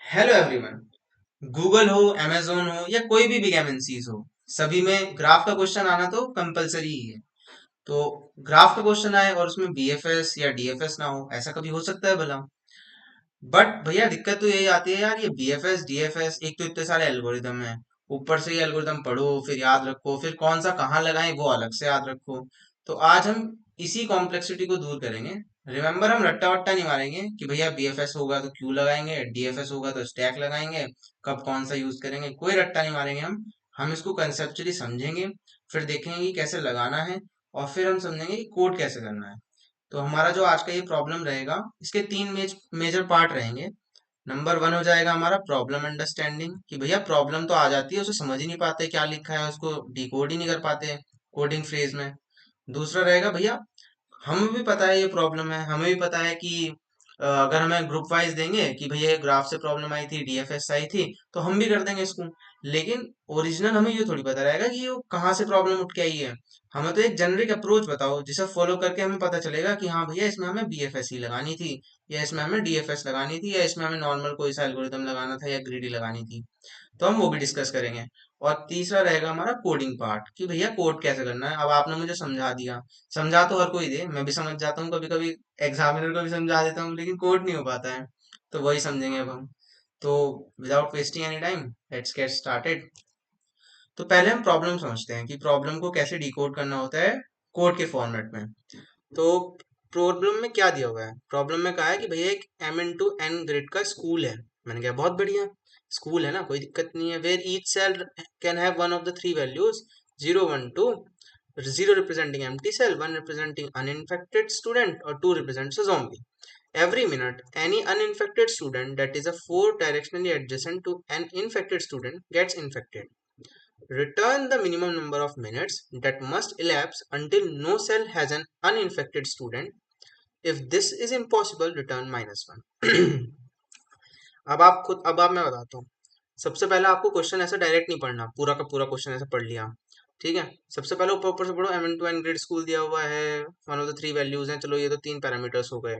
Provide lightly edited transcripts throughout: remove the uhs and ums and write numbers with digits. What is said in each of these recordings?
Hello everyone. Google हो, amazon हो या कोई भी बिग एमएनसीज हो, सभी में ग्राफ का क्वेश्चन आना तो कंपलसरी ही है। तो ग्राफ का क्वेश्चन आए और उसमें बीएफएस या डीएफएस ना हो, ऐसा कभी हो सकता है भला? बट भैया दिक्कत तो यही आती है यार, ये बीएफएस डीएफएस एक तो इतने सारे एल्गोरिदम है। ऊपर से ये एल्गोरिदम पढ़ो, फिर याद रखो, फिर कौन सा कहाँ लगाएं वो अलग से याद रखो। तो आज हम इसी कॉम्प्लेक्सिटी को दूर करेंगे। रिमेंबर, हम रट्टा वट्टा नहीं मारेंगे कि भैया बीएफएस होगा तो क्यू लगाएंगे, डीएफएस होगा तो स्टैक लगाएंगे, कब कौन सा यूज करेंगे, कोई रट्टा नहीं मारेंगे हम इसको कंसेप्चुअली समझेंगे, फिर देखेंगे कि कैसे लगाना है, और फिर हम समझेंगे कि कोड कैसे करना है। तो हमारा जो आज का ये प्रॉब्लम रहेगा, इसके तीन मेजर पार्ट रहेंगे। नंबर वन हो जाएगा हमारा प्रॉब्लम अंडरस्टैंडिंग, कि भैया प्रॉब्लम तो आ जाती है, उसे समझ ही नहीं पाते क्या लिखा है, उसको डिकोड ही नहीं कर पाते कोडिंग फ्रेज में। दूसरा रहेगा भैया, हमें भी पता है ये प्रॉब्लम है, हमें भी पता है कि अगर हमें ग्रुप वाइज देंगे कि भैया ये ग्राफ से प्रॉब्लम आई थी, डीएफएस आई थी, तो हम भी कर देंगे इसको। लेकिन ओरिजिनल हमें ये थोड़ी पता रहेगा कि ये कहाँ से प्रॉब्लम उठ के आई है। हमें तो एक जेनरिक अप्रोच बताओ जिसे फॉलो करके हमें पता चलेगा कि हाँ भैया इसमें हमें बीएफएस ही लगानी थी, या इसमें हमें डीएफएस लगानी थी, या इसमें हमें नॉर्मल कोई सा एल्गोरिदम लगाना था, या ग्रीडी लगानी थी। तो हम वो भी डिस्कस करेंगे। और तीसरा रहेगा हमारा कोडिंग पार्ट, कि भैया कोड कैसे करना है। अब आपने मुझे समझा दिया, समझा तो हर कोई दे, मैं भी समझ जाता हूँ, कभी कभी एग्जामिनर को भी समझा देता हूँ, लेकिन कोड नहीं हो पाता है। तो वही समझेंगे अब हम। तो without wasting any time, let's get started. तो पहले हम प्रॉब्लम समझते हैं कि प्रॉब्लम को कैसे डिकोड करना होता है कोड के फॉर्मेट में। तो प्रॉब्लम में क्या दिया हुआ है? प्रॉब्लम में कहा है कि भैया एक m×n ग्रिड का स्कूल है। मैंने कहा बहुत बढ़िया, स्कूल है ना, कोई दिक्कत नहीं है। Where each cell can have one of the three values, 0 1 2, 0 representing empty cell, 1 representing uninfected student, or 2 represents a zombie. Every minute, any uninfected student that is a 4 directionally adjacent to an infected student gets infected. Return the minimum number of minutes that must elapse until no cell has an uninfected student. If this is impossible, return -1. अब मैं बताता हूँ। सबसे पहले आपको question ऐसा direct नहीं पढ़ना, पूरा का पूरा क्वेश्चन ऐसा पढ़ लिया, ठीक है। सबसे पहले ऊपर ऊपर से पढ़ो, m×n ग्रिड स्कूल दिया हुआ है, one of the three values हैं, चलो ये तो तीन पैरामीटर्स हो गए।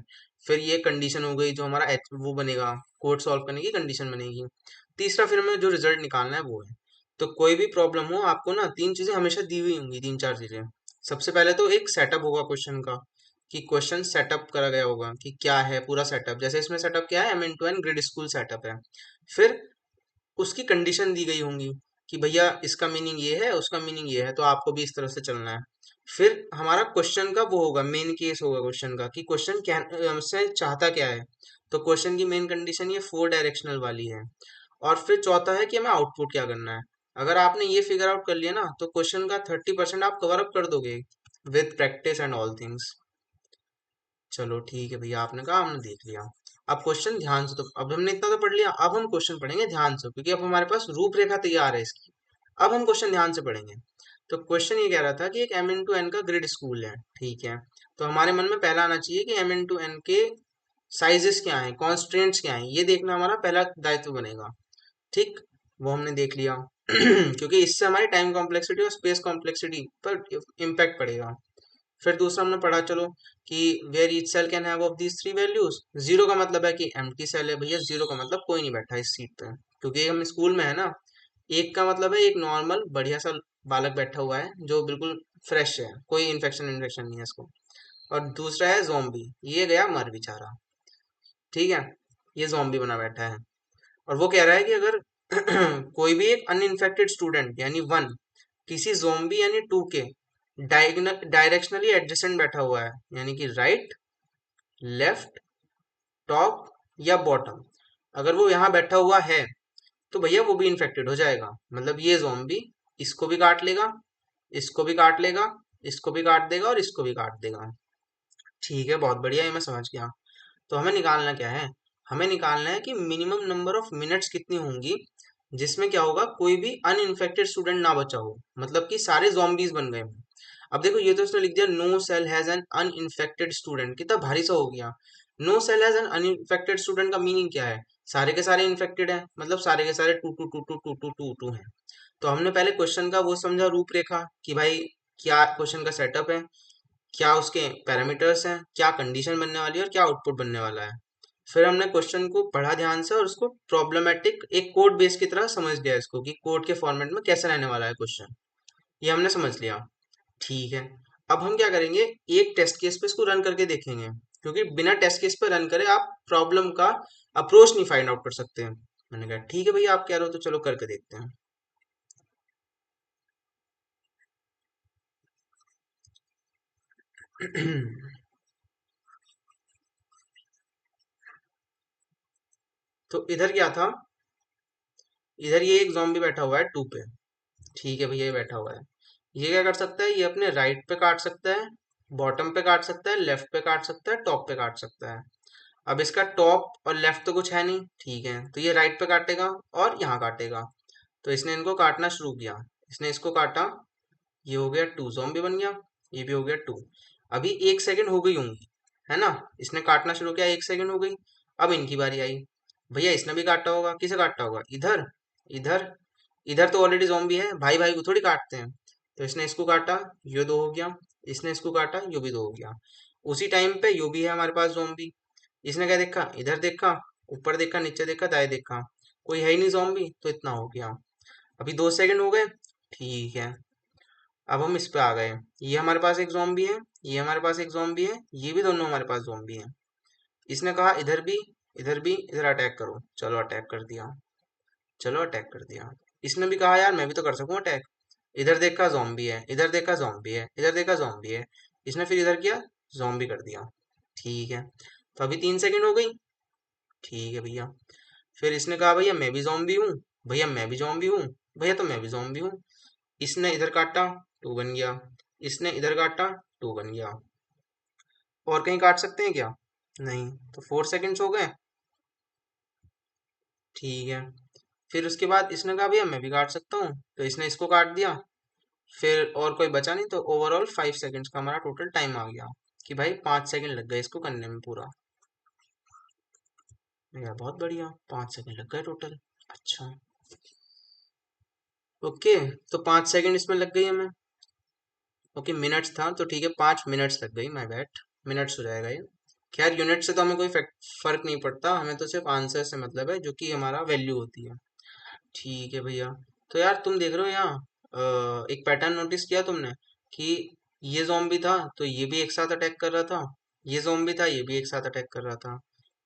फिर ये कंडीशन हो गई, जो हमारा वो बनेगा, कोड सॉल्व करने की कंडीशन बनेगी। तीसरा फिर हमें जो रिजल्ट निकालना है वो है। तो कोई भी प्रॉब्लम हो, आपको ना तीन चीजें हमेशा दी हुई होंगी, तीन चार चीजें। सबसे पहले तो एक सेटअप होगा क्वेश्चन का, कि क्वेश्चन सेटअप करा गया होगा कि क्या है पूरा सेटअप। जैसे इसमें सेटअप क्या है, m×n ग्रिड स्कूल सेटअप है। फिर उसकी कंडीशन दी गई होंगी कि भैया इसका मीनिंग ये है, उसका मीनिंग ये है, तो आपको भी इस तरह से चलना है। फिर हमारा क्वेश्चन का वो होगा, मेन केस होगा क्वेश्चन का, कि क्वेश्चन क्या हमसे चाहता क्या है। तो क्वेश्चन की मेन कंडीशन ये 4 डायरेक्शनल वाली है। और फिर चौथा है कि हमें आउटपुट क्या करना है। अगर आपने ये फिगर आउट कर लिया ना, तो क्वेश्चन का 30% आप कवर अप कर दोगे, with practice and all things. चलो ठीक है भैया, आपने कहा, हमने देख लिया। अब क्वेश्चन ध्यान से, तो अब हमने इतना तो पढ़ लिया, अब हम क्वेश्चन पढ़ेंगे ध्यान से, क्योंकि अब हमारे पास रूपरेखा तैयार है इसकी। अब हम क्वेश्चन ध्यान से पढ़ेंगे। तो क्वेश्चन ये कह रहा था कि एक m×n का ग्रिड स्कूल है, ठीक है। तो हमारे मन में पहला आना चाहिए कि m×n के साइजेस क्या हैं, कॉन्स्ट्रेंट्स क्या हैं, ये देखना हमारा पहला दायित्व बनेगा, ठीक। वो हमने देख लिया क्योंकि इससे हमारी टाइम कॉम्प्लेक्सिटी और स्पेस कॉम्प्लेक्सिटी पर इम्पैक्ट पड़ेगा। फिर दूसरा हमने पढ़ा, चलो, कि where each cell can have of these three values. Zero का मतलब है कि एम्प्टी सेल है भैया, जीरो का मतलब कोई नहीं बैठा इस सीट पे, क्योंकि हम स्कूल में है ना। एक का मतलब है एक नॉर्मल बढ़िया सा बालक बैठा हुआ है, जो बिल्कुल फ्रेश है, कोई इन्फेक्शन इन्फेक्शन नहीं है इसको। और दूसरा है जोम्बी, ये गया मर बेचारा, ठीक है, ये जोम्बी बना बैठा है। और वो कह रहा है कि अगर कोई भी एक अनइन्फेक्टेड स्टूडेंट यानी वन किसी जोम्बी यानी टू के डायरेक्शनली एडजेसेंट बैठा हुआ है, यानी कि राइट, लेफ्ट, टॉप या बॉटम, अगर वो यहाँ बैठा हुआ है, तो भैया वो भी इन्फेक्टेड हो जाएगा। मतलब ये जोम्बी इसको भी काट लेगा, इसको भी काट लेगा, इसको भी काट देगा, और इसको भी काट देगा। ठीक है, बहुत बढ़िया, ये मैं समझ गया। तो हमें निकालना क्या है? हमें निकालना है कि मिनिमम नंबर ऑफ मिनट्स कितनी होंगी जिसमें क्या होगा, कोई भी अनइन्फेक्टेड स्टूडेंट ना बचा हो, मतलब कि सारे zombies बन गए हों। अब देखो, ये तो उसने लिख दिया no cell has an uninfected student, कितना भारी सा हो गया। No cell has an uninfected student का मीनिंग क्या है? सारे के सारे इन्फेक्टेड हैं, मतलब सारे के सारे two two two two two two two two हैं। तो हमने पहले क्वेश्चन का वो समझा, रूपरेखा, कि भाई क्या क्वेश्चन का सेटअप है, क्या उसके पैरामीटर्स हैं, क्या कंडीशन बनने वाली है, और क्या आउटपुट बनने वाला है। फिर हमने क्वेश्चन को पढ़ा ध्यान से और उसको प्रॉब्लमेटिक एक कोड बेस की तरह समझ लिया इसको कि कोड के फॉर्मेट में कैसे रहने वाला है क्वेश्चन, ये हमने समझ लिया। ठीक है, अब हम क्या करेंगे, एक टेस्ट केस पे इसको रन करके देखेंगे, क्योंकि बिना टेस्ट केस पे रन करे आप प्रॉब्लम का अप्रोच नहीं फाइंड आउट कर सकते हैं। मैंने कहा ठीक है भैया, आप कह रहे हो तो चलो करके देखते हैं। तो इधर क्या था, इधर ये एक ज़ॉम्बी बैठा हुआ है 2 पे। ठीक है भैया, ये बैठा हुआ है, ये क्या कर सकता है, ये अपने राइट पे काट सकता है, बॉटम पे काट सकता है, लेफ्ट पे काट सकता है, टॉप पे काट सकता है। अब इसका टॉप और लेफ्ट तो कुछ है नहीं, ठीक है, तो ये राइट पे काटेगा और यहाँ काटेगा। तो इसने इनको काटना शुरू किया, इसने इसको काटा, ये हो गया 2, ज़ॉम्बी बन गया, ये भी हो गया 2। अभी 1 सेकंड हो गई होंगी, है ना, इसने काटना शुरू किया, 1 सेकंड हो गई। अब इनकी बारी आई, भैया इसने भी काटा होगा, किसे काटा होगा, इधर, इधर, इधर तो ऑलरेडी ज़ॉम्बी है, भाई भाई को थोड़ी काटते हैं। तो इसने इसको काटा, ये 2 हो गया, इसने इसको काटा, ये भी 2 हो गया। उसी टाइम पे यो भी है हमारे पास ज़ॉम्बी, इसने क्या देखा, इधर देखा, ऊपर देखा, नीचे देखा, दाएं देखा, कोई है ही नहीं ज़ॉम्बी, तो इतना हो गया। अभी 2 सेकंड हो गए, ठीक है, अब हम इस पे आ गए, ये हमारे पास एक ज़ॉम्बी है, ये हमारे पास एक ज़ॉम्बी है, ये भी दोनों हमारे पास ज़ॉम्बी है। इसने कहा इधर भी, इधर भी, इधर अटैक करो, चलो अटैक कर दिया, चलो अटैक कर दिया। इसने भी कहा यार मैं भी तो कर सकूं अटैक, इधर देखा ज़ॉम्बी है, इधर देखा ज़ॉम्बी है, इधर देखा ज़ॉम्बी है, इसने फिर इधर किया, ज़ॉम्बी कर दिया। ठीक है, तो अभी 3 सेकंड हो गई, ठीक है भैया। फिर इसने कहा भैया मैं भी ज़ॉम्बी हूँ, भैया मैं भी ज़ॉम्बी हूँ, भैया तो मैं भी ज़ॉम्बी हूँ। इसने इधर काटा, 2 बन गया, इसने इधर काटा, 2 बन गया। और कहीं काट सकते हैं क्या, नहीं, तो 4 सेकंड्स हो गए, ठीक है। फिर उसके बाद इसने कहा भैया मैं भी काट सकता हूँ, तो इसने इसको काट दिया। फिर और कोई बचा नहीं, तो ओवरऑल 5 सेकंड्स का हमारा टोटल टाइम आ गया, कि भाई 5 सेकंड लग गए इसको करने में पूरा। यार बहुत बढ़िया, 5 सेकंड लग गए टोटल। अच्छा, ओके, तो 5 सेकंड इसमें लग गई हमें। ओके, मिनट्स था तो ठीक है, 5 मिनट्स लग गई, माय बैड, मिनट्स हो जाएगा ये। खैर यूनिट से तो हमें कोई फर्क नहीं पड़ता, हमें तो सिर्फ आंसर से मतलब है, जो कि हमारा वैल्यू होती है। ठीक है भैया। तो यार तुम देख रहे हो यहाँ, एक पैटर्न नोटिस किया तुमने कि ये ज़ॉम्बी था तो ये भी एक साथ अटैक कर रहा था, ये ज़ॉम्बी था ये भी एक साथ अटैक कर रहा था।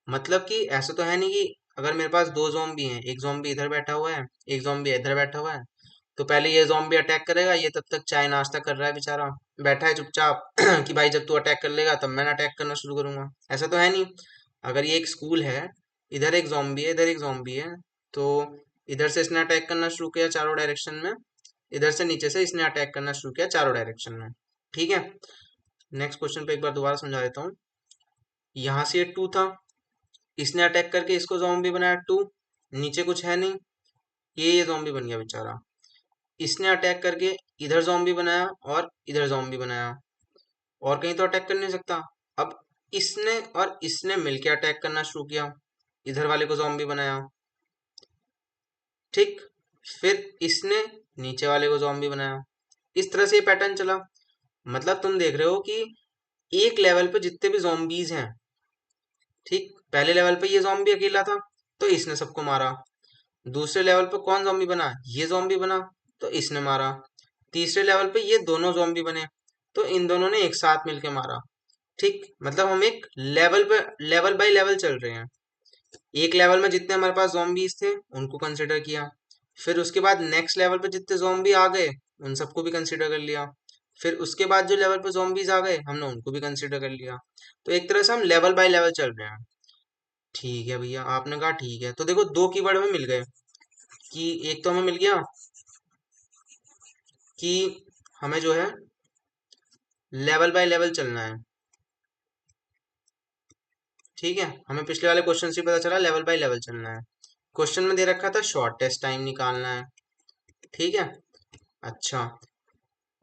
मतलब कि ऐसा तो है नहीं कि अगर मेरे पास 2 ज़ॉम्बी हैं, एक ज़ॉम्बी इधर बैठा हुआ है, एक ज़ॉम्बी इधर बैठा हुआ है, तो पहले ये ज़ॉम्बी अटैक करेगा, ये तब तक चाय नाश्ता कर रहा है बेचारा, बैठा है चुपचाप कि भाई जब तू अटैक कर लेगा तब मैं अटैक करना शुरू करूंगा। ऐसा तो है नहीं। अगर ये एक स्कूल है, इधर एक ज़ॉम्बी है, इधर एक ज़ॉम्बी है, तो इधर से इसने अटैक करना शुरू किया चारों डायरेक्शन में, इधर से नीचे से इसने अटैक करना शुरू किया चारों डायरेक्शन में। ठीक है, नेक्स्ट क्वेश्चन पे एक बार दोबारा समझा देता हूँ। यहाँ से ये 2 था, इसने अटैक करके इसको ज़ॉम्बी बनाया 2, नीचे कुछ है नहीं, ये ज़ॉम्बी बन गया बेचारा। इसने अटैक करके इधर ज़ॉम्बी बनाया और इधर ज़ॉम्बी बनाया, और कहीं तो अटैक कर नहीं सकता। अब इसने और इसने मिलके अटैक करना शुरू किया, इधर वाले को ज़ॉम्बी बनाया, ठीक। फिर इसने नीचे वाले को ज़ॉम्बी बनाया, इस तरह से ये पैटर्न चला। मतलब तुम देख रहे हो कि एक लेवल पे जितने भी ज़ॉम्बीज हैं, ठीक, पहले लेवल पे ये ज़ॉम्बी अकेला था तो इसने सबको मारा, दूसरे लेवल पे कौन ज़ॉम्बी बना, ये ज़ॉम्बी बना, तो इसने मारा, तीसरे लेवल पे ये दोनों ज़ॉम्बी बने, तो इन दोनों ने एक साथ मिलके मारा। ठीक, मतलब हम एक लेवल पे लेवल बाय लेवल चल रहे हैं। एक लेवल में जितने हमारे पास zombies थे उनको कंसिडर किया, फिर उसके बाद नेक्स्ट लेवल पे जितने zombie आ गए उन सबको भी कंसिडर कर लिया, फिर उसके बाद जो लेवल पे zombies आ गए हमने उनको भी कंसिडर कर लिया। तो एक तरह से हम लेवल बाय लेवल चल रहे हैं। ठीक है भैया, आपने कहा ठीक है, तो देखो 2 कीवर्ड हमें मिल गए, कि एक तो हमें मिल गया कि हमें जो है लेवल बाय लेवल चलना है। ठीक है, हमें पिछले वाले क्वेश्चन से पता चला लेवल बाय लेवल चलना है। क्वेश्चन में दे रखा था शॉर्टेस्ट टाइम निकालना है। ठीक है, अच्छा,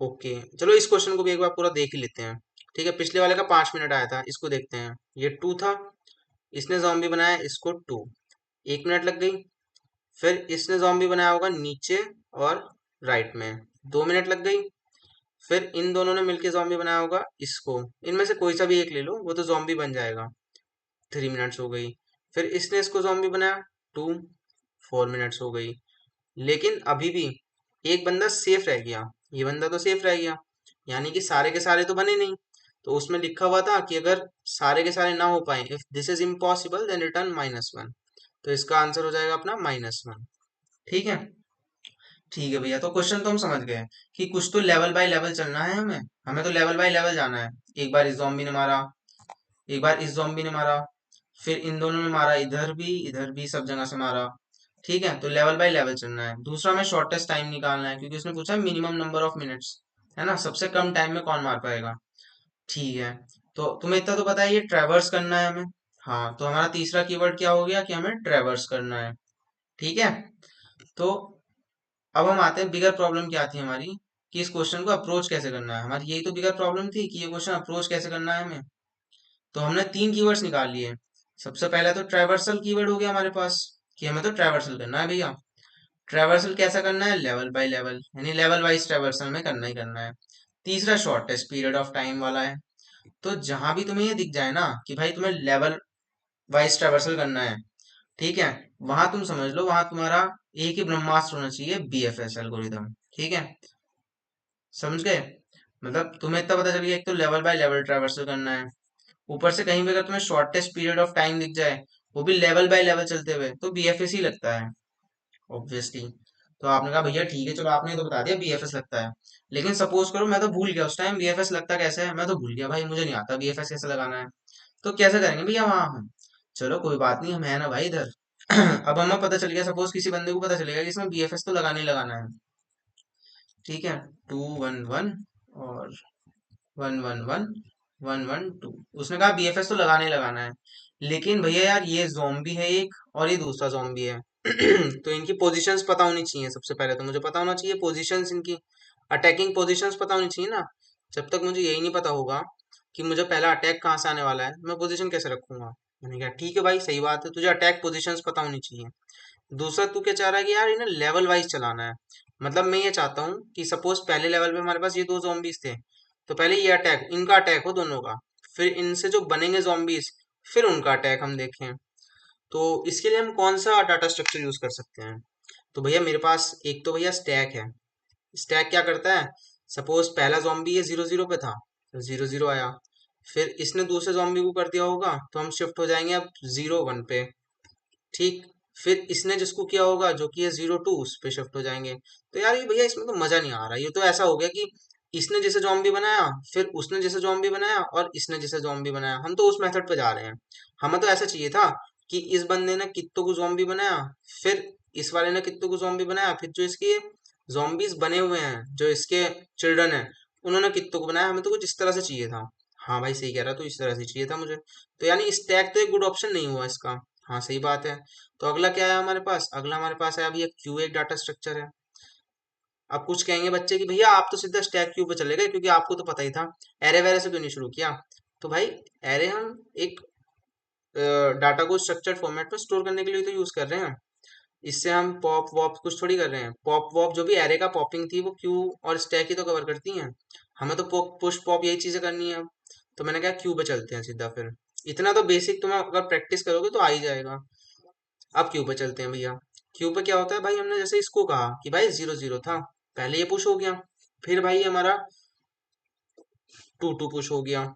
ओके, चलो इस क्वेश्चन को भी एक बार पूरा देख ही लेते हैं। ठीक है, पिछले वाले का 5 मिनट आया था, इसको देखते हैं। ये 2 था, इसने जॉम्बी बनाया इसको 2, 1 मिनट लग गई। फिर इसने जॉम्बी बनाया होगा नीचे और राइट में, 2 मिनट लग गई। फिर इन दोनों ने मिलके जॉम्बी बनाया होगा इसको, इनमें से कोई सा भी एक ले लो वो तो जॉम्बी बन जाएगा, 3 मिनट्स हो गई। फिर इसने इसको जॉम्बी बनाया, 4 मिनट्स हो गई। लेकिन अभी भी एक बंदा सेफ रह गया, ये बंदा तो सेफ रह गया, यानी कि सारे के सारे तो बने नहीं। तो उसमें लिखा हुआ था कि अगर सारे के सारे ना हो पाए, if this is impossible then return -1। तो इसका आंसर हो जाएगा अपना -1। ठीक है। ठीक है भैया, तो क्वेश्चन तो हम समझ गए कि कुछ तो लेवल बाय लेवल चलना है हमें। हमें तो लेवल बाय लेवल जाना है। एक बार इस जॉम्बी ने मारा, एक बार इस जॉम्बी ने मारा, फिर इन दोनों ने मारा, इधर भी, सब जगह से मारा। ठीक है, तो लेवल बाय लेवल चलना है। दूसरा हमें शॉर्टेस्ट टाइम निकालना है, क्योंकि उसने पूछा है मिनिमम नंबर ऑफ मिनट्स, है ना, सबसे कम टाइम में कौन मार पाएगा। ठीक है, तो तुम्हें इतना तो पता है, ये ट्रेवर्स करना है हमें। हाँ, तो हमारा तीसरा कीवर्ड क्या हो गया कि हमें ट्रेवर्स करना है। ठीक है, तो अब हम आते हैं बिगर प्रॉब्लम क्या थी हमारी, कि इस क्वेश्चन को अप्रोच कैसे करना है। हमारी यही तो बिगर प्रॉब्लम थी कि ये क्वेश्चन अप्रोच कैसे करना है हमें। तो हमने 3 कीवर्ड्स निकाल लिए। सबसे पहला तो ट्रैवर्सल कीवर्ड हो गया हमारे पास, कि हमें तो ट्रैवर्सल करना है भैया। ट्रैवर्सल कैसा करना है, लेवल बाय लेवल, यानी लेवल वाइज ट्रैवर्सल में करना ही करना है। तीसरा शॉर्टेस्ट पीरियड ऑफ टाइम वाला है। तो जहां भी तुम्हें ये दिख जाए ना कि भाई तुम्हें लेवल वाइज ट्रैवर्सल करना है, ठीक है, वहां तुम समझ लो वहां तुम्हारा एक ही ब्रह्मास्त्र होना चाहिए, बीएफएस एल्गोरिदम। ठीक है, समझ गए। मतलब तुम्हें इतना पता चल गया, एक तो लेवल बाय लेवल ट्रैवर्सल करना है, ऊपर से कहीं भी अगर तुम्हें शॉर्टेस्ट पीरियड ऑफ टाइम दिख जाए, वो भी लेवल बाय लेवल चलते हुए, तो बीएफएस ही लगता है ऑब्वियसली। तो आपने कहा भैया ठीक है, चलो आपने तो बता दिया बीएफएस लगता है। लेकिन सपोज करो मैं तो भूल गया उस टाइम बीएफएस लगता कैसे है, मैं तो भूल गया भाई, मुझे नहीं आता बीएफएस कैसे लगाना है। तो कैसे करेंगे भैया वहां हम। चलो कोई बात नहीं, हम है ना भाई इधर। अब हमें पता चल गया, सपोज किसी बंदे को पता चलेगा कि इसमें बीएफएस तो लगाना ही लगाना है। ठीक है, 211 और 111 112, उसने कहा बीएफएस तो लगाना ही लगाना है। लेकिन भैया यार, ये जोम्बी है एक और ये दूसरा जोम्बी है। तो इनकी पोजीशंस पता होनी चाहिए। सबसे पहले तो मुझे पता होना चाहिए पोजीशंस इनकी, अटैकिंग पोजीशंस पता होनी चाहिए ना। जब तक मुझे यही नहीं पता होगा कि मुझे पहला अटैक कहाँ से आने वाला है, मैं पोजीशन कैसे रखूंगा। मैंने कहा ठीक है भाई, सही बात है, तुझे अटैक पोजीशंस पता होनी चाहिए। दूसरा तू क्या चाह रहा है कि यार इन्हें लेवल वाइज चलाना है। मतलब मैं ये चाहता हूँ कि सपोज पहले लेवल पे हमारे पास ये दो zombies थे, तो पहले ये अटैक, इनका अटैक हो दोनों का, फिर इनसे जो बनेंगे zombies, फिर उनका अटैक हम देखें। तो इसके लिए हम कौन सा डाटा स्ट्रक्चर यूज कर सकते हैं। तो भैया मेरे पास एक तो भैया स्टैक है। स्टैक क्या करता है, सपोज पहला जॉम्बी ये 0 0 पे था, तो 0 0 आया, फिर इसने दूसरे जॉम्बी को कर दिया होगा, तो हम शिफ्ट हो जाएंगे अब 0 1 पे। ठीक, फिर इसने जिसको किया होगा जो कि है 0 2, उस पे शिफ्ट हो जाएंगे। तो यार ये भैया इसमें तो मजा नहीं आ रहा। ये तो ऐसा हो गया कि इसने जैसे जॉम्बी बनाया, फिर उसने जैसे जॉम्बी बनाया, और इसने जैसे जॉम्बी बनाया, हम तो उस मेथड पे जा रहे हैं। हमें तो ऐसा चाहिए था कि इस बंदे ने कित्तों को जॉम्बी बनाया, फिर इस वाले ने कित्तों को जॉम्बी बनाया, फिर जो इसके जॉम्बीज बने हुए हैं, जो इसके चिल्ड्रन है, उन्होंने कित्तों को बनाया। हमें तो कुछ इस तरह से चाहिए था। हाँ भाई सही कह रहा, तो इस तरह से चाहिए था मुझे। तो यानी स्टैक तो एक गुड ऑप्शन नहीं हुआ इसका। हाँ सही बात है। तो अगला क्या है हमारे पास, अगला हमारे पास है अभी एक क्यू, एक डाटा स्ट्रक्चर है। अब कुछ कहेंगे बच्चे कि भैया आप तो सीधा स्टैक क्यू पे चले गए, क्योंकि आपको तो पता ही था, एरे वेरे से क्यों नहीं शुरू किया। तो भाई एरे हम एक डाटा को स्ट्रक्चर्ड फॉर्मेट में स्टोर करने के लिए तो यूज कर रहे हैं। इससे हम पॉप वॉप कुछ थोड़ी कर रहे हैं। पॉप वॉप जो भी एरे का पॉपिंग थी, वो क्यू और स्टैक ही तो कवर करती हैं। हमें तो पुश पॉप यही चीजें करनी है। तो मैंने कहा क्यू पे चलते हैं सीधा फिर। इतना तो बेसिक तुम अगर प्रैक्टिस करोगे तो आ ही जाएगा। अब क्यू पे चलते हैं भैया। क्यू पे क्या होता है भाई, हमने जैसे इसको कहा कि भाई 0 0 था, पहले ये पुश हो गया, फिर भाई हमारा 2 2 पुश हो गया।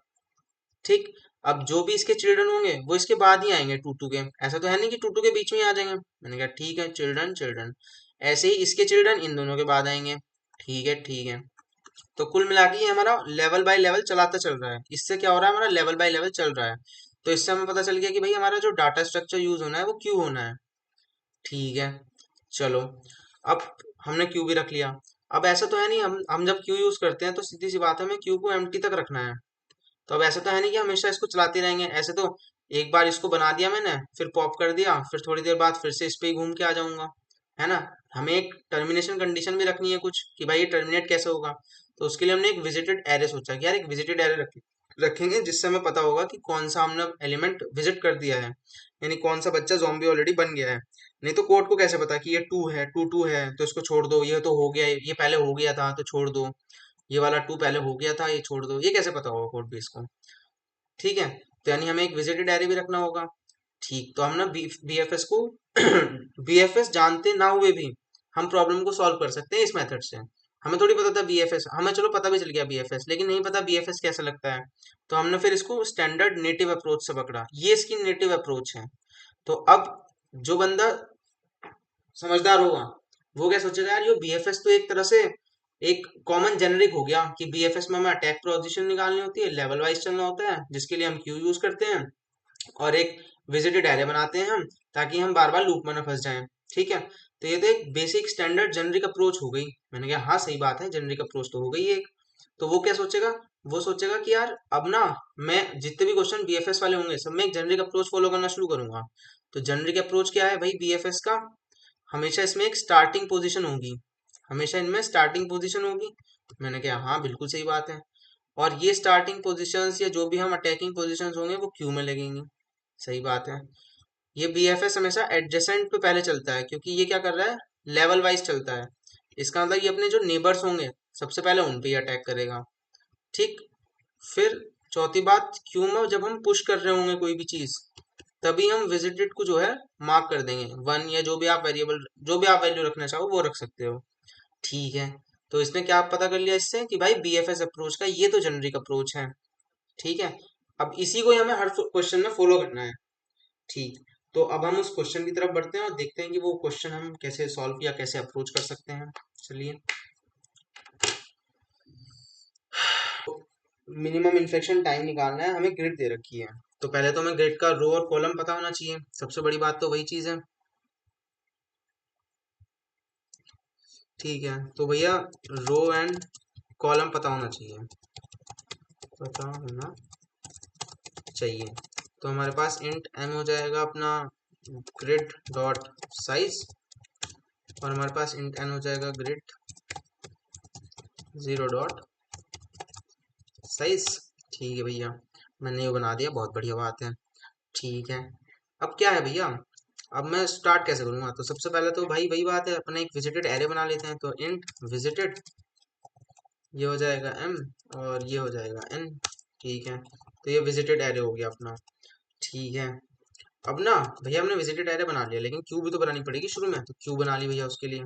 ठीक, अब जो भी इसके चिल्ड्रन होंगे वो इसके बाद ही आएंगे 2 2 के। ऐसा तो है नहीं कि 2 2 के बीच में ही आ जाएंगे। मैंने कहा ठीक है, चिल्ड्रन चिल्ड्रन, ऐसे ही इसके चिल्ड्रन इन दोनों के बाद आएंगे। ठीक है ठीक है। तो कुल मिला के ये हमारा लेवल बाय लेवल चलाता चल रहा है। इससे क्या हो रहा है, हमारा लेवल बाय लेवल चल रहा है। तो इससे हमें पता चल गया कि भाई हमारा जो डाटा स्ट्रक्चर यूज होना है वो क्यू होना है। ठीक है, चलो, अब हमने क्यू भी रख लिया। अब ऐसा तो है नहीं, हम जब क्यू यूज करते हैं तो सीधी सी बात है, हमें क्यू को एम्प्टी तक रखना है। तो अब ऐसा तो है नहीं कि हमेशा इसको चलाते रहेंगे। ऐसे तो एक बार इसको बना दिया मैंने, फिर पॉप कर दिया, फिर थोड़ी देर बाद फिर से इस पे ही घूम के आ जाऊंगा, है ना। हमें एक टर्मिनेशन कंडीशन भी रखनी है कुछ, कि भाई ये टर्मिनेट कैसे होगा। तो उसके लिए हमने एक विजिटेड एरे सोचा कि यार एक विजिटेड एरे रखेंगे, जिससे हमें पता होगा कि कौन सा हमने एलिमेंट विजिट कर दिया है, यानी कौन सा बच्चा जॉम्बी ऑलरेडी बन गया है। नहीं तो कोड को कैसे पता कि ये 2 है तो इसको छोड़ दो, ये तो हो गया, ये पहले हो गया था तो छोड़ दो, ये वाला 2 पहले हो गया था ये छोड़ दो, ये कैसे पता होगा कोड बेस को। ठीक है, तो यानी हमें एक विजिटेड एरे भी रखना होगा। ठीक, तो हम ना बीएफएस को बीएफएस जानते ना हुए भी हम प्रॉब्लम को सॉल्व कर सकते हैं इस मेथड से। हमें थोड़ी पता था बीएफएस, हमें चलो पता भी चल गया बीएफएस, लेकिन नहीं पता बीएफएस कैसा लगता है। तो हमने फिर इसको स्टैंडर्ड नेटिव अप्रोच से पकड़ा, ये इसकी नेटिव अप्रोच है। तो अब जो बंदा समझदार होगा वो क्या सोचेगा, यार ये बीएफएस तो एक तरह से एक कॉमन जेनरिक हो गया कि बीएफएस में हमें अटैक पोजीशन निकालनी होती है, लेवल वाइज चलना होता है, जिसके लिए हम क्यू यूज करते हैं, और एक विजिटेड एरे बनाते हैं हम, ताकि हम बार बार लूप में न फंस जाएं। ठीक है, तो ये तो एक बेसिक स्टैंडर्ड जेनरिक अप्रोच हो गई। मैंने कहा हाँ सही बात है, जेनरिक अप्रोच तो हो गई एक। तो वो क्या सोचेगा, वो सोचेगा कि यार अब ना मैं जितने भी क्वेश्चन बीएफएस वाले होंगे सब में एक जेनरिक अप्रोच फॉलो करना शुरू करूंगा। तो जेनरिक अप्रोच क्या है भाई बीएफएस का, हमेशा इसमें एक स्टार्टिंग पोजीशन होगी, हमेशा इनमें स्टार्टिंग पोजीशन होगी। मैंने कहा हाँ बिल्कुल सही बात है। और ये स्टार्टिंग पोजीशंस या जो भी हम अटैकिंग पोजीशंस होंगे वो क्यू में लगेंगी। सही बात है। ये बीएफएस हमेशा एडजेसेंट पे पहले चलता है, क्योंकि ये क्या कर रहा है, लेवल वाइज चलता है। इसका मतलब ये अपने जो नेबर्स होंगे सबसे पहले उन पे ही अटैक करेगा। ठीक, फिर चौथी बात, क्यू में जब हम पुश कर रहे होंगे कोई भी चीज, तभी हम विजिटेड को जो है मार्क कर देंगे वन, या जो भी आप वेरिएबल, जो भी आप वैल्यू रखना चाहो वो रख सकते हो। ठीक है, तो इसने क्या पता कर लिया इससे कि भाई बीएफएस अप्रोच का ये तो जेनरिक अप्रोच है। ठीक है, अब इसी को ही हमें हर क्वेश्चन में फॉलो करना है। ठीक, तो अब हम उस क्वेश्चन की तरफ बढ़ते हैं और देखते हैं कि वो क्वेश्चन हम कैसे सॉल्व या कैसे अप्रोच कर सकते हैं। चलिए, मिनिमम इन्फेक्शन टाइम निकालना है, हमें ग्रिड दे रखी है। तो पहले तो हमें ग्रिड का रो और कॉलम पता होना चाहिए, सबसे बड़ी बात तो वही चीज है। ठीक है, तो भैया रो एंड कॉलम पता होना चाहिए, पता होना चाहिए। तो हमारे पास इंट एम हो जाएगा अपना ग्रिड डॉट साइज, और हमारे पास इंट एन हो जाएगा ग्रिड जीरो डॉट साइज। ठीक है भैया, मैंने ये बना दिया, बहुत बढ़िया बात है। ठीक है, अब क्या है भैया, अब मैं स्टार्ट कैसे करूंगा, तो सबसे पहले तो भाई वही बात है, अपने एक विजिटेड एरे बना लेते हैं। तो इंट विजिटेड, ये हो जाएगा एम और ये हो जाएगा एन। ठीक है, तो ये विजिटेड एरे हो गया अपना। ठीक है, अब ना भैया हमने विजिटेड एरे बना लिया, लेकिन क्यू भी तो बनानी पड़ेगी शुरू में, तो क्यू बना ली भैया उसके लिए।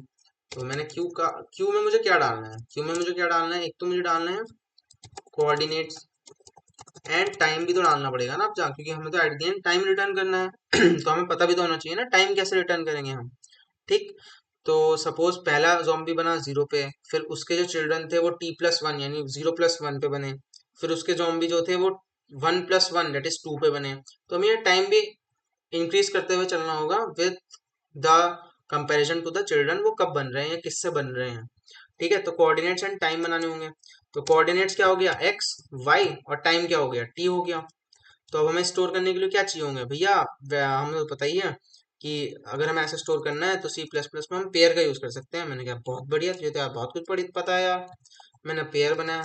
तो मैंने क्यू में मुझे क्या डालना है, क्यू में मुझे क्या डालना है, एक तो मुझे डालना है कोऑर्डिनेट्स, एंड टाइम भी तो डालना पड़ेगा ना अब जा, क्योंकि हमें तो at the end time return करना है तो हमें पता भी तो होना चाहिए ना टाइम कैसे रिटर्न करेंगे हम। ठीक, तो सपोज पहला जॉम्बी बना जीरो पे, फिर उसके जो चिल्ड्रन थे वो t+1 यानी 0+1 पे बने, फिर उसके जॉम्बी जो थे वो 1+1 दैट इज 2 पे बने। तो हमें ये टाइम भी इंक्रीज करते हुए चलना होगा with the comparison to the children, वो कब बन रहे हैं या किससे बन रहे हैं। ठीक है, तो कोऑर्डिनेट्स एंड टाइम बनाने होंगे। तो कोऑर्डिनेट्स क्या हो गया, एक्स वाई, और टाइम क्या हो गया, टी हो गया। तो अब हमें स्टोर करने के लिए क्या चाहिए होंगे भैया, हमें तो पता ही है कि अगर हमें ऐसे स्टोर करना है तो सी प्लस प्लस में हम पेयर का यूज कर सकते हैं। मैंने कहा बहुत बढ़िया, तुझे तो यार बहुत कुछ पढ़ी पता है यार। मैंने पेयर बनाया,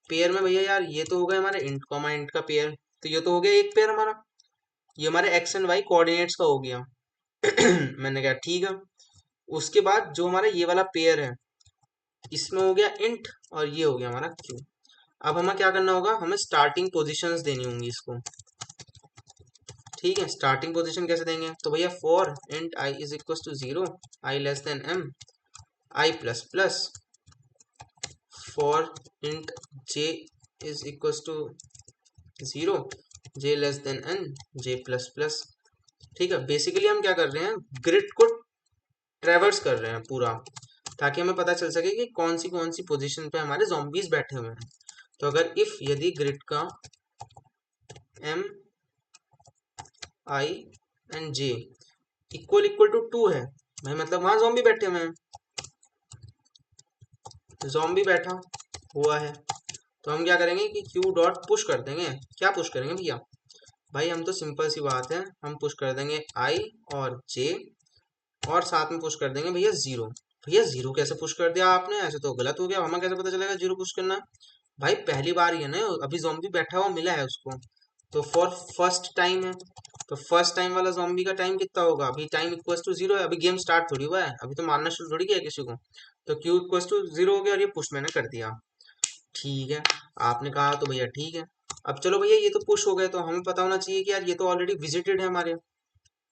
पेयर में भैया यार ये तो हो गया हमारे इंट कॉमा इंट का पेयर, तो ये तो हो गया एक पेयर हमारा, ये हमारे एक्स एंड वाई कोऑर्डिनेट्स का हो गया मैंने कहा ठीक है। उसके बाद जो हमारा ये वाला पेयर है, इसमें हो गया इंट, और ये हो गया हमारा क्यू। अब हमें क्या करना होगा, हमें स्टार्टिंग पोजीशंस देनी होंगी इसको। ठीक है, स्टार्टिंग पोजीशन कैसे देंगे, तो भैया for int i is equal to 0, i less than m, i plus plus, for int j is equal to 0, j less than n, j plus plus. ठीक है, बेसिकली हम क्या कर रहे हैं, ग्रिड को ट्रेवर्स कर रहे हैं पूरा, ताकि हमें पता चल सके कि कौन सी पोजीशन पे हमारे zombies बैठे हुए हैं। तो अगर इफ यदि ग्रिड का m i and j equal equal to 2 है, भाई मतलब वहां जॉम्बी बैठे हुए हैं, जॉम्बी बैठा हुआ है, तो हम क्या करेंगे कि क्यू डॉट पुश कर देंगे। क्या पुश करेंगे भैया, भाई हम तो सिंपल सी बात है, हम पुश कर देंगे आई और जे, और साथ में पुश कर देंगे भैया 0। भैया 0 कैसे पुश कर दिया आपने, ऐसे तो गलत हो गया, हमें कैसे पता चलेगा 0 पुश करना। भाई पहली बार ही है ना, अभी जॉम्बी बैठा हुआ मिला है उसको, तो फॉर फर्स्ट टाइम है, तो फर्स्ट टाइम वाला जॉम्बी का टाइम कितना होगा, अभी टाइम इक्वल टू 0 है, अभी गेम स्टार्ट थोड़ी हुआ है, अभी तो मारना शुरू थोड़ी किया किसी को। तो क्यू इक्वल टू 0 हो गया, और ये पुश मैंने कर दिया। ठीक है, आपने कहा तो भैया ठीक है। अब चलो भैया ये तो पुश हो गए, तो हमें पता होना चाहिए कि यार ये तो ऑलरेडी विजिटेड है हमारे,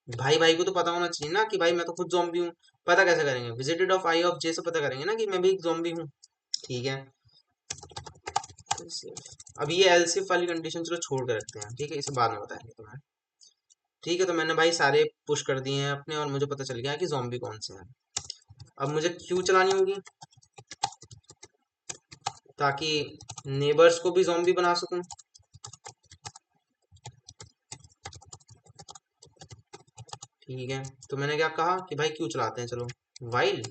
भाई भाई को तो पता होना चाहिए ना कि भाई मैं तो खुद ज़ॉम्बी हूँ। पता कैसे करेंगे? विजिटेड ऑफ आई ऑफ जे से पता करेंगे ना कि मैं भी एक ज़ॉम्बी हूँ। ठीक है। अब ये एलसिफ वाली कंडीशन चलो छोड़ के रखते हैं, ठीक है, इसे बाद में बताएंगे तुम्हें। ठीक है, तो मैंने भाई सारे पुश कर दिए हैं अपने और मुझे पता चल गया है कि ज़ॉम्बी कौन से हैं। अब मुझे क्यू चलानी होगी ताकि नेबर्स को भी ज़ॉम्बी बना सकूं। ठीक है, तो मैंने क्या कहा कि भाई क्यू चलाते हैं चलो। While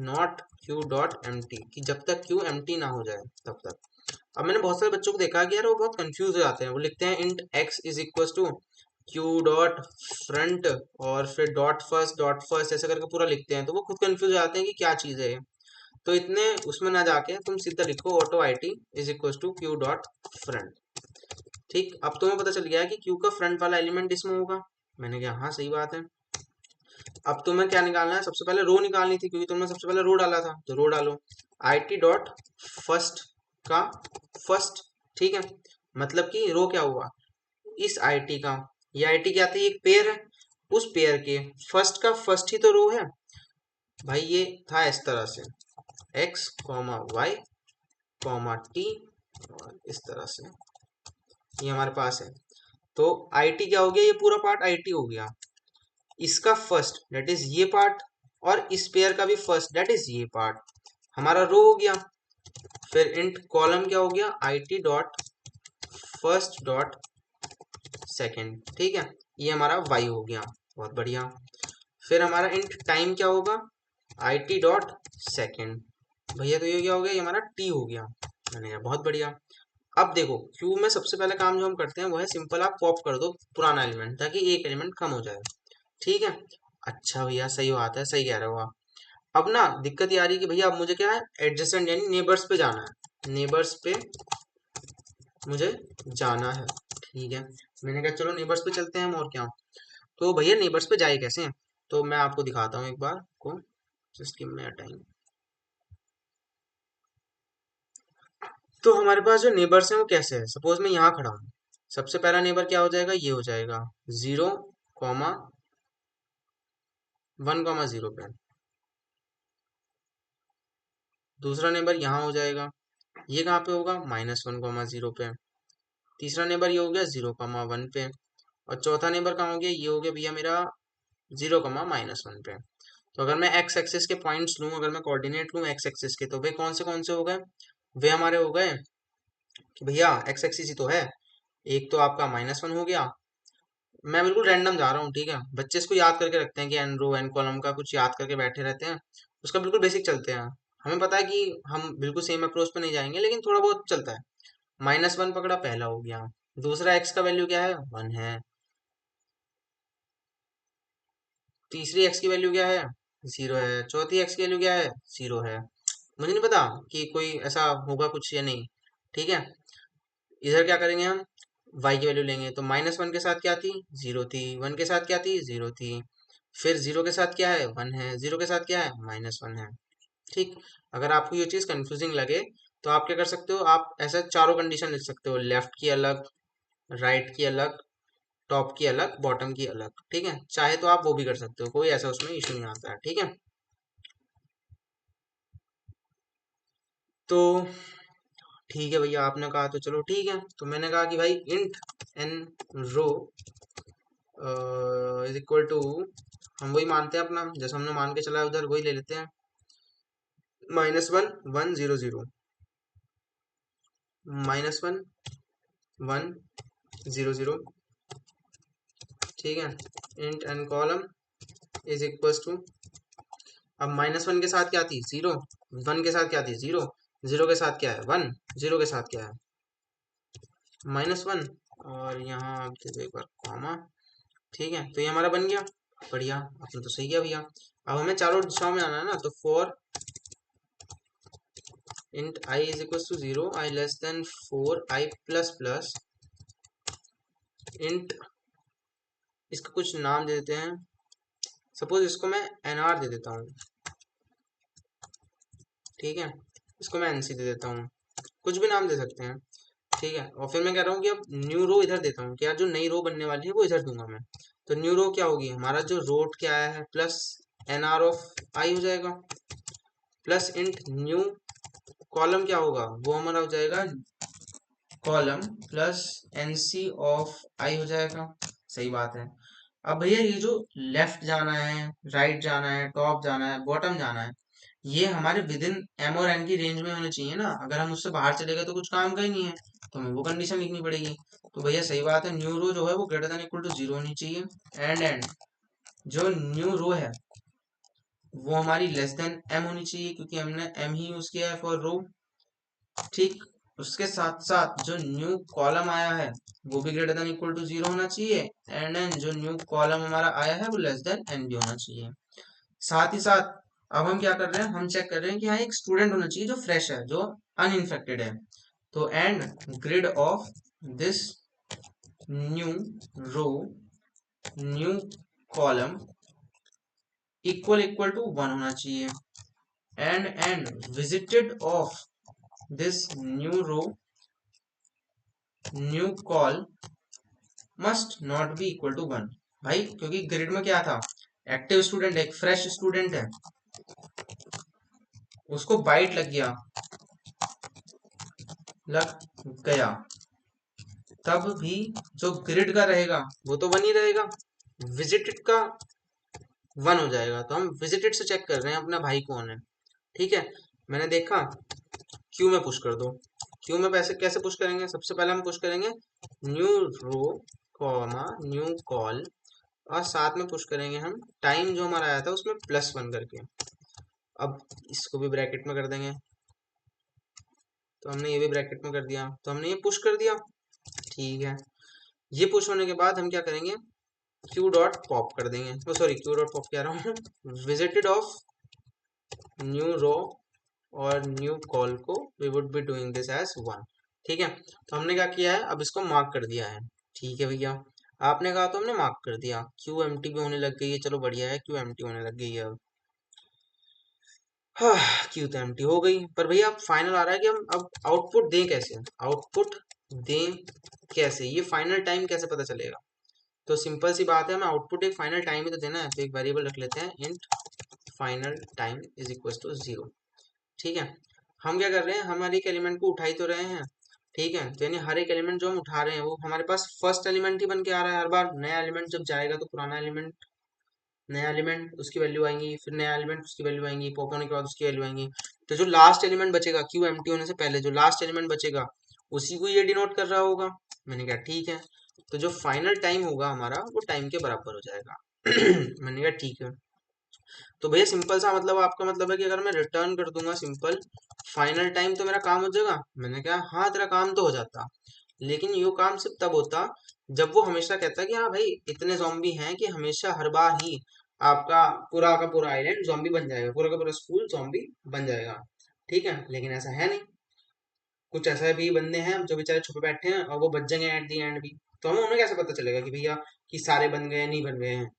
not q dot empty, कि जब तक क्यू एम टी ना हो जाए तब तक। अब मैंने बहुत सारे बच्चों को देखा कि यार वो बहुत कंफ्यूज हो जाते हैं, वो लिखते हैं int x is equal to q dot front और फिर डॉट फर्स्ट ऐसे करके पूरा लिखते हैं, तो वो खुद कंफ्यूज हो जाते हैं कि क्या चीज़ है ये। तो इतने उसमें ना जाके तुम सीधा लिखो auto i t is equal to q dot front. ठीक, अब तुम्हें पता चल गया है कि क्यू का फ्रंट वाला एलिमेंट इसमें होगा। मैंने कहा हाँ सही बात है। अब तुम्हें क्या निकालना है? सबसे पहले रो निकालनी थी क्योंकि तुमने सबसे पहले रो डाला था, तो रो डालो आई टी डॉट फर्स्ट का फर्स्ट। ठीक है, मतलब कि रो क्या हुआ इस आई टी का, ये आई टी क्या थी? एक पेयर है, उस पेयर के फर्स्ट का फर्स्ट ही तो रो है भाई। ये था इस तरह से x comma y comma t, और इस तरह से ये हमारे पास है। तो आई टी क्या हो गया? ये पूरा पार्ट आई टी हो गया, इसका फर्स्ट दैट इज ये पार्ट, और इस पेयर का भी फर्स्ट दैट इज ये पार्ट, हमारा रो हो गया। फिर इंट कॉलम क्या हो गया? I T dot first dot second. ठीक है, ये हमारा वाई हो गया, बहुत बढ़िया। फिर हमारा इंट टाइम क्या होगा? I T dot second. भैया तो ये क्या हो गया? ये हमारा टी हो गया। मैंने कहा बहुत बढ़िया। अब देखो क्यू में सबसे पहले काम जो हम करते हैं वो है सिंपल, आप पॉप कर दो पुराना एलिमेंट ताकि एक एलिमेंट कम हो जाए। ठीक है, अच्छा भैया सही बात है, सही कह रहे हो आप। अब ना दिक्कत ये आ रही है कि भैया अब मुझे क्या है, एडजेसेंट यानी नेबर्स पे जाना है, नेबर्स पे मुझे जाना है। ठीक है, मैंने कहा चलो नेबर्स पे चलते हैं हम, और क्या। तो भैया नेबर्स पे जाए कैसे? तो मैं आपको दिखाता हूँ एक बार को, just give me a time. तो हमारे पास जो नेबर्स हैं वो कैसे है, सपोज मैं यहाँ खड़ा हूँ, सबसे पहला नेबर क्या हो जाएगा? ये हो जाएगा 0,1,0 पे। दूसरा नेबर यहाँ हो जाएगा, ये कहाँ पे होगा? -1,0 पे। तीसरा नेबर ये हो गया 0,1 पे। और चौथा नेबर कहाँ हो गया? ये हो गया भैया मेरा 0,-1 पे। तो अगर मैं एक्स एक्सिस के पॉइंट्स लूँ, अगर मैं कोऑर्डिनेट लूँ एक्स एक्सिस के, तो वे कौन से हो गए? वे हमारे हो गए कि भैया एक्स एक्सिस ही तो है। एक तो आपका -1 हो गया, मैं बिल्कुल रैंडम जा रहा हूँ, ठीक है, बच्चे इसको याद करके रखते हैं कि एन रो एन कॉलम का कुछ याद करके बैठे रहते हैं, उसका बिल्कुल बेसिक चलते हैं। हमें पता है कि हम बिल्कुल सेम अप्रोच पे नहीं जाएंगे लेकिन थोड़ा बहुत चलता है। -1 पकड़ा, पहला हो गया। दूसरा एक्स का वैल्यू क्या है? 1 है। तीसरी एक्स की वैल्यू क्या है? 0 है। चौथी एक्स की वैल्यू क्या है? 0 है। मुझे नहीं पता कि कोई ऐसा होगा कुछ या नहीं। ठीक है, इधर क्या करेंगे हम? y की वैल्यू लेंगे, तो -1 के साथ क्या थी? 0 थी। 1 के साथ क्या थी? 0 थी। फिर 0 के साथ क्या है? 1 है। 0 के साथ क्या है? -1 है। ठीक, अगर आपको ये चीज़ कंफ्यूजिंग लगे तो आप क्या कर सकते हो, आप ऐसा चारों कंडीशन लिख सकते हो, लेफ्ट की अलग, राइट की अलग, टॉप की अलग, बॉटम की अलग। ठीक है, चाहे तो आप वो भी कर सकते हो, कोई ऐसा उसमें इशू नहीं आता है। ठीक है, तो ठीक है भैया, आपने कहा तो चलो ठीक है। तो मैंने कहा कि भाई int n row is equal to, हम वही मानते हैं अपना जैसे हमने मान के चला है उधर, वही ले लेते हैं, -1 1 0 0, -1 1 0 0। ठीक है, int n column is equal to, अब -1 के साथ क्या थी? 0। 1 के साथ क्या थी? 0। 0 के साथ क्या है? 1। 0 के साथ क्या है? -1। और यहाँ आप दे दो एक बार कॉमा। ठीक है, तो ये हमारा बन गया। बढ़िया, आपने तो सही किया भैया। अब हमें चारों दिशाओं में आना है ना, तो for int i is equal to 0, i less than 4, i plus plus int, इसका कुछ नाम दे देते हैं, सपोज इसको मैं एन आर दे देता हूँ। ठीक है, इसको मैं एनसी दे देता हूँ, कुछ भी नाम दे सकते हैं। ठीक है, और फिर मैं कह रहा हूँ कि अब न्यू रो इधर देता हूँ कि यार जो नई रो बनने वाली है वो इधर दूंगा मैं। तो न्यू रो क्या होगी, हमारा जो रोट क्या आया है प्लस एन आर ऑफ आई हो जाएगा, प्लस इंट न्यू कॉलम क्या होगा, वो हमारा हो जाएगा कॉलम प्लस एनसी ऑफ आई हो जाएगा। सही बात है। अब भैया ये जो लेफ्ट जाना है, राइट जाना है, टॉप जाना है, बॉटम जाना है, ये हमारे विद इन एम और एन की रेंज में होने चाहिए ना। अगर हम उससे बाहर चले गए तो कुछ काम का ही नहीं है, तो हमें वो कंडीशन लिखनी पड़ेगी। तो भैया सही बात है, न्यू रो जो है वो greater than equal to zero होनी चाहिए। एंड जो न्यू रो है वो हमारी लेस देन एम होनी चाहिए, क्योंकि हमने एम ही यूज किया है फॉर रो। ठीक, उसके साथ साथ जो न्यू कॉलम आया है वो भी greater than equal to zero होना चाहिए। एंड देन जो न्यू कॉलम हमारा आया है वो लेस देन एन भी होना चाहिए। साथ ही साथ अब हम क्या कर रहे हैं, हम चेक कर रहे हैं कि हाँ एक स्टूडेंट होना चाहिए जो फ्रेश है, जो अनइंफेक्टेड है। तो and grid of this new row new column equal equal to one होना चाहिए। And visited of this new row new col must not be equal to one. भाई क्योंकि ग्रिड में क्या था, एक्टिव स्टूडेंट, एक फ्रेश स्टूडेंट है, उसको बाइट लग गया, तब भी जो ग्रिड का रहेगा वो तो वन ही रहेगा, विजिटेड का वन हो जाएगा। तो हम विजिटेड से चेक कर रहे हैं अपना भाई कौन है। ठीक है, मैंने देखा क्यू में पुश कर दो। क्यू में पैसे कैसे पुश करेंगे, सबसे पहले हम पुश करेंगे new row comma new col, और साथ में पुश करेंगे हम टाइम जो हमारा आया था उसमें प्लस वन करके। अब इसको भी ब्रैकेट में कर देंगे, तो हमने ये भी ब्रैकेट में कर दिया, तो हमने ये पुश कर दिया। ठीक है, ये पुश होने के बाद हम क्या करेंगे, क्यू डॉट पॉप कर देंगे, oh sorry q dot pop कह रहा हूँ, विजिटेड ऑफ न्यू रो और न्यू कॉल को we would be doing this as one. ठीक है, तो हमने क्या किया है, अब इसको मार्क कर दिया है। ठीक है भैया, आपने कहा तो हमने मार्क कर दिया। क्यू एम टी भी होने लग गई है, चलो बढ़िया है, क्यू एम टी होने लग गई है अब। हाँ, क्यू तो एम्प्टी हो गई, पर भैया अब फाइनल आ रहा है कि हम अब आउटपुट दें कैसे, आउटपुट दें कैसे, ये फाइनल टाइम कैसे पता चलेगा। तो सिंपल सी बात है, हमें आउटपुट एक फाइनल टाइम ही तो देना है, तो एक वेरिएबल रख लेते हैं int final time is equal to zero. ठीक है, हम क्या कर रहे हैं, हम हर एक एलिमेंट को उठा ही तो रहे हैं। ठीक है, तो यानी हर एक एलिमेंट जो हम उठा रहे हैं वो हमारे पास फर्स्ट एलिमेंट ही बन के आ रहा है। हर बार नया एलिमेंट जब जाएगा तो पुराना एलिमेंट, नया एलिमेंट उसकी वैल्यू आएंगी, फिर नया एलिमेंट उसकी वैल्यू आएंगी, पॉप होने के बाद उसकी वैल्यू आएंगी। तो जो लास्ट एलिमेंट बचेगा क्यू एम्प्टी होने से पहले, जो लास्ट एलिमेंट बचेगा उसी को ये डिनोट कर रहा होगा। मैंने कहा ठीक है, तो जो फाइनल टाइम होगा हमारा वो टाइम के बराबर हो जाएगा। मैंने कहा ठीक है। तो भैया सिंपल सा मतलब आपका मतलब है कि अगर मैं रिटर्न कर दूंगा सिंपल फाइनल टाइम तो मेरा काम हो जाएगा। मैंने कहा हाँ तेरा काम तो हो जाता, लेकिन ये काम सिर्फ तब होता जब वो हमेशा कहता कि हाँ भाई इतने जॉम्बी हैं कि हमेशा हर बार ही आपका पूरा का पूरा आइलैंड जॉम्बी बन जाएगा, पूरा का पूरा स्कूल जॉम्बी बन जाएगा। ठीक है, लेकिन ऐसा है नहीं, कुछ ऐसा भी बंदे हैं जो बेचारे छुपे बैठे हैं और वो बच जाएंगे एट दी एंड भी। तो हमें उन्हें कैसे पता चलेगा कि भैया कि सारे बन गए नहीं बन गए हैं।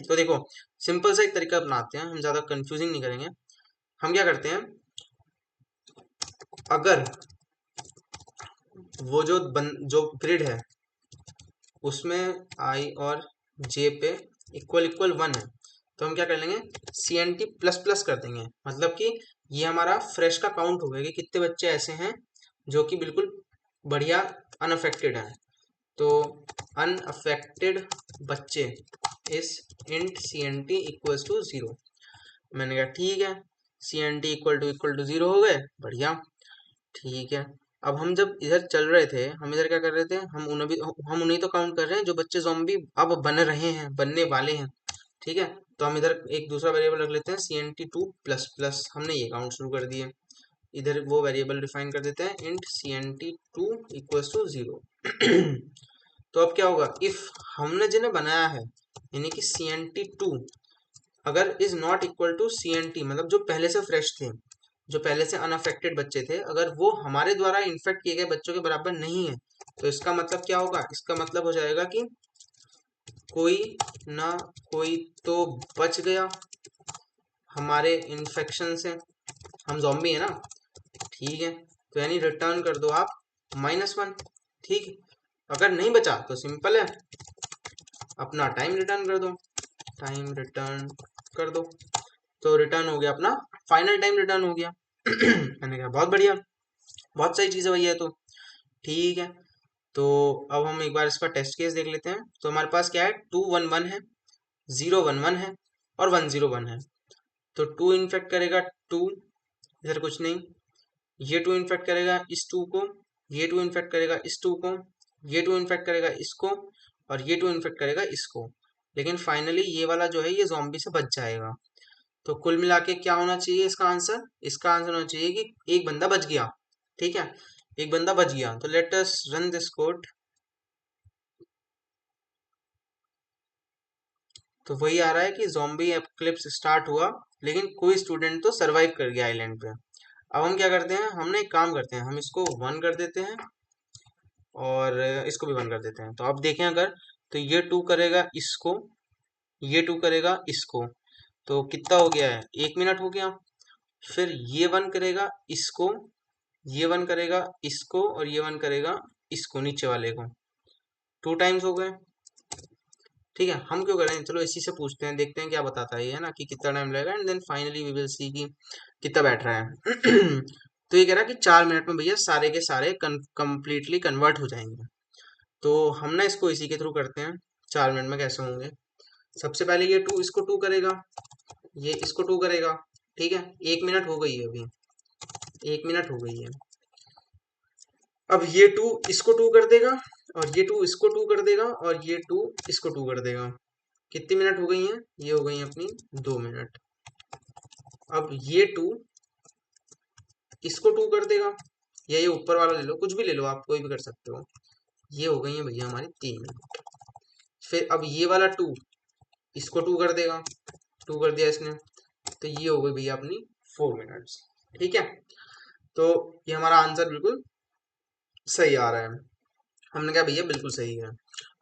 तो देखो सिंपल सा एक तरीका अपनाते हैं, हम ज्यादा कंफ्यूजिंग नहीं करेंगे। हम क्या करते हैं, अगर वो जो ग्रिड है उसमें आई और जे पे इक्वल इक्वल वन है, तो हम क्या कर लेंगे c n t plus plus कर देंगे। मतलब कि ये हमारा फ्रेश का काउंट होगा कि कितने बच्चे ऐसे हैं जो कि बिल्कुल बढ़िया अनअफेक्टेड हैं। तो अनअफेक्टेड बच्चे इस int c n t equals to zero. मैंने कहा ठीक है, c n t equal to zero हो गए, बढ़िया। ठीक है, अब हम जब इधर चल रहे थे, हम इधर क्या कर रहे थे, हम उन्हें तो काउंट कर रहे हैं जो बच्चे ज़ॉम्बी अब बन रहे हैं, बनने वाले हैं। ठीक है, तो हम इधर एक दूसरा वेरिएबल रख लेते हैं c n t two plus plus, हमने ये काउंट शुरू कर दिए। इधर वो वेरिएबल डिफाइन कर देते हैं int c n t two equals to zero. तो अब क्या होगा, इफ हमने जिन्हें बनाया है यानी कि सी एन टी टू अगर is not equal to c n t, मतलब जो पहले से फ्रेश थे, जो पहले से अनअफेक्टेड बच्चे थे, अगर वो हमारे द्वारा इन्फेक्ट किए गए बच्चों के बराबर नहीं है, तो इसका मतलब क्या होगा, इसका मतलब हो जाएगा कि कोई ना कोई तो बच गया हमारे इन्फेक्शन से, हम जॉम्बी है ना। ठीक है, तो यानी रिटर्न कर दो आप -1। ठीक, अगर नहीं बचा तो सिंपल है अपना टाइम रिटर्न कर दो, टाइम रिटर्न कर दो। तो रिटर्न हो गया अपना, फाइनल टाइम रिटर्न हो गया। मैंने कहा बहुत बढ़िया, बहुत सही चीज़ है भैया। तो ठीक है, तो अब हम एक बार इसका टेस्ट केस देख लेते हैं। तो हमारे पास क्या है, 211 है, 011 है और 101 है। तो टू इन्फेक्ट करेगा टू, इधर कुछ नहीं। ये टू इन्फेक्ट करेगा इस टू को, ये टू इन्फेक्ट करेगा इस टू को, ये टू इन्फेक्ट करेगा इसको, और ये टू इन्फेक्ट करेगा इसको। लेकिन फाइनली ये वाला जो है ये जॉम्बी से बच जाएगा। तो कुल मिला के क्या होना चाहिए इसका आंसर? इसका आंसर होना चाहिए कि एक बंदा बच गया। ठीक है, एक बंदा बच गया। तो let us run this code. तो वही आ रहा है कि जॉम्बी एपोकलिप्स स्टार्ट हुआ, लेकिन कोई स्टूडेंट तो सरवाइव कर गया आइलैंड पे। अब हम क्या करते हैं, हमने एक काम करते हैं, हम इसको वन कर देते हैं और इसको भी वन कर देते हैं। तो अब देखें अगर, तो ये टू करेगा इसको, ये टू करेगा इसको, तो कितना हो गया है, 1 मिनट हो गया। फिर ये वन करेगा इसको, ये वन करेगा इसको, और ये वन करेगा इसको, नीचे वाले को। 2 टाइम्स हो गए। ठीक है, हम क्यों करें, चलो इसी से पूछते हैं, देखते हैं क्या बताता है ये, है ना, कि कितना टाइम लगेगा, and then finally we will see कि कितना बैठ रहा है। तो ये कह रहा है कि 4 मिनट में भैया सारे के सारे कंप्लीटली कन्वर्ट हो जाएंगे। तो हम ना इसको इसी के थ्रू करते हैं, 4 मिनट में कैसे होंगे। सबसे पहले ये टू इसको टू करेगा, ये इसको टू करेगा। ठीक है, 1 मिनट हो गई है अभी, 1 मिनट हो गई है। अब ये टू इसको टू कर देगा, और ये टू इसको टू कर देगा, और ये टू इसको टू कर देगा। कितनी मिनट हो गई हैं, ये हो गई हैं अपनी 2 मिनट। अब ये टू इसको टू कर देगा, या ये ऊपर वाला ले लो, कुछ भी ले लो आप, कोई भी कर सकते हो। ये हो गई है भैया हमारी 3 मिनट। फिर अब ये वाला टू इसको टू कर देगा, टू कर दिया इसने, तो ये हो गई भैया अपनी 4 मिनट्स। ठीक है, तो ये हमारा आंसर बिल्कुल सही आ रहा है। हमने कहा भैया बिल्कुल सही है।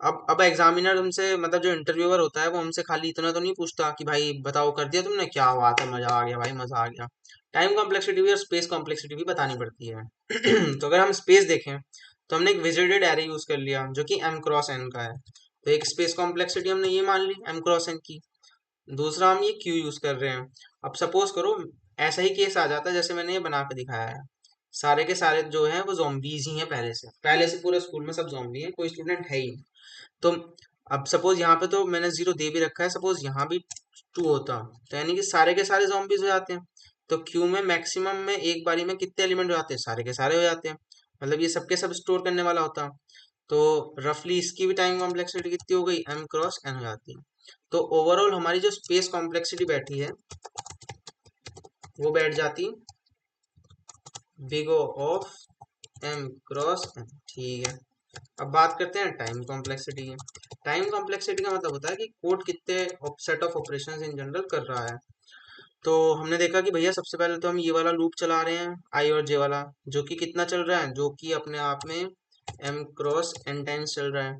अब एग्जामिनर हमसे, मतलब जो इंटरव्यूअर होता है वो हमसे खाली इतना तो नहीं पूछता कि भाई बताओ कर दिया तुमने, क्या बात है, मजा आ गया भाई, मजा आ गया। टाइम कॉम्प्लेक्सिटी भी और स्पेस कॉम्प्लेक्सिटी भी बतानी पड़ती है। तो अगर हम स्पेस देखें, तो हमने एक विजिटेड एरे यूज कर लिया जो कि m क्रॉस n का है। तो एक स्पेस कॉम्प्लेक्सिटी हमने ये मान ली m क्रॉस n की। दूसरा हम ये क्यू यूज कर रहे हैं। अब सपोज करो ऐसा ही केस आ जाता है जैसे मैंने ये बना के दिखाया है, सारे के सारे जो हैं वो zombies ही हैं, पहले से पूरे स्कूल में सब zombie हैं, कोई स्टूडेंट है ही नहीं। तो अब सपोज यहाँ पे तो मैंने 0 दे भी रखा है, सपोज यहाँ भी 2 होता, तो यानी कि सारे के सारे zombies हो जाते हैं। तो क्यू में मैक्सिमम में एक बारी में कितने एलिमेंट हो जाते हैं, सारे के सारे हो जाते हैं। मतलब ये सबके सब स्टोर करने वाला होता। तो रफली इसकी भी टाइम कॉम्प्लेक्सिटी कितनी हो गई, m क्रॉस n हो जाती है। तो ओवरऑल हमारी जो स्पेस कॉम्प्लेक्सिटी बैठी है वो बैठ जाती big O of m cross n। ठीक है, अब बात करते हैं टाइम कॉम्प्लेक्सिटी की। टाइम कॉम्प्लेक्सिटी का मतलब होता है कि कोड कितने set of operations in general कर रहा है। तो हमने देखा कि भैया सबसे पहले तो हम ये वाला लूप चला रहे हैं, आई और जे वाला, जो कि कितना चल रहा है, जो कि अपने आप में m क्रॉस n टाइम्स चल रहा है।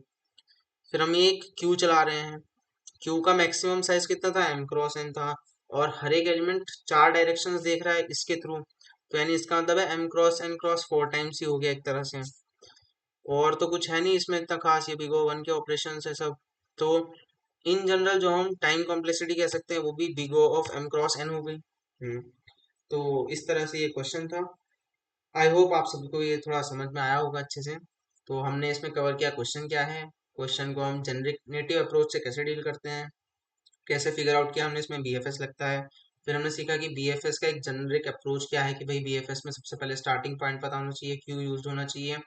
फिर हम ये एक क्यू चला रहे हैं, क्यू का मैक्सिमम साइज कितना था, m क्रॉस n था, और हर एक एलिमेंट 4 डायरेक्शंस देख रहा है इसके थ्रू। तो यानी इसका मतलब है m cross n cross 4 times ही हो गया एक तरह से। और तो कुछ है नहीं इसमें इतना खास, ये बिग O वन के ऑपरेशन है सब। तो इन जनरल जो हम टाइम कॉम्प्लेक्सिटी कह सकते हैं वो भी big O of m cross n हो गई। तो इस तरह से ये क्वेश्चन था। आई होप आप सबको ये थोड़ा समझ में आया होगा अच्छे से। तो हमने इसमें कवर किया क्वेश्चन क्या है, क्वेश्चन को हम जनरेटिव अप्रोच से कैसे डील करते हैं, कैसे फिगर आउट किया हमने इसमें बीएफएस लगता है। फिर हमने सीखा कि बीएफएस का एक जनरिक अप्रोच क्या है, कि भाई बीएफएस में सबसे पहले स्टार्टिंग पॉइंट पता होना चाहिए, क्यू यूज होना चाहिए,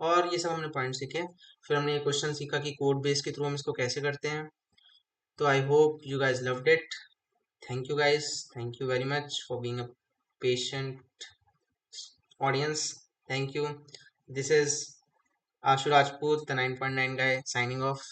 और ये सब हमने पॉइंट सीखे। फिर हमने ये क्वेश्चन सीखा कि कोड बेस के थ्रू हम इसको कैसे करते हैं। तो I hope you guys loved it. Thank you guys, thank you very much for being a patient audience. Thank you. This is Ashu Rajput, the 9.9 guy, signing off.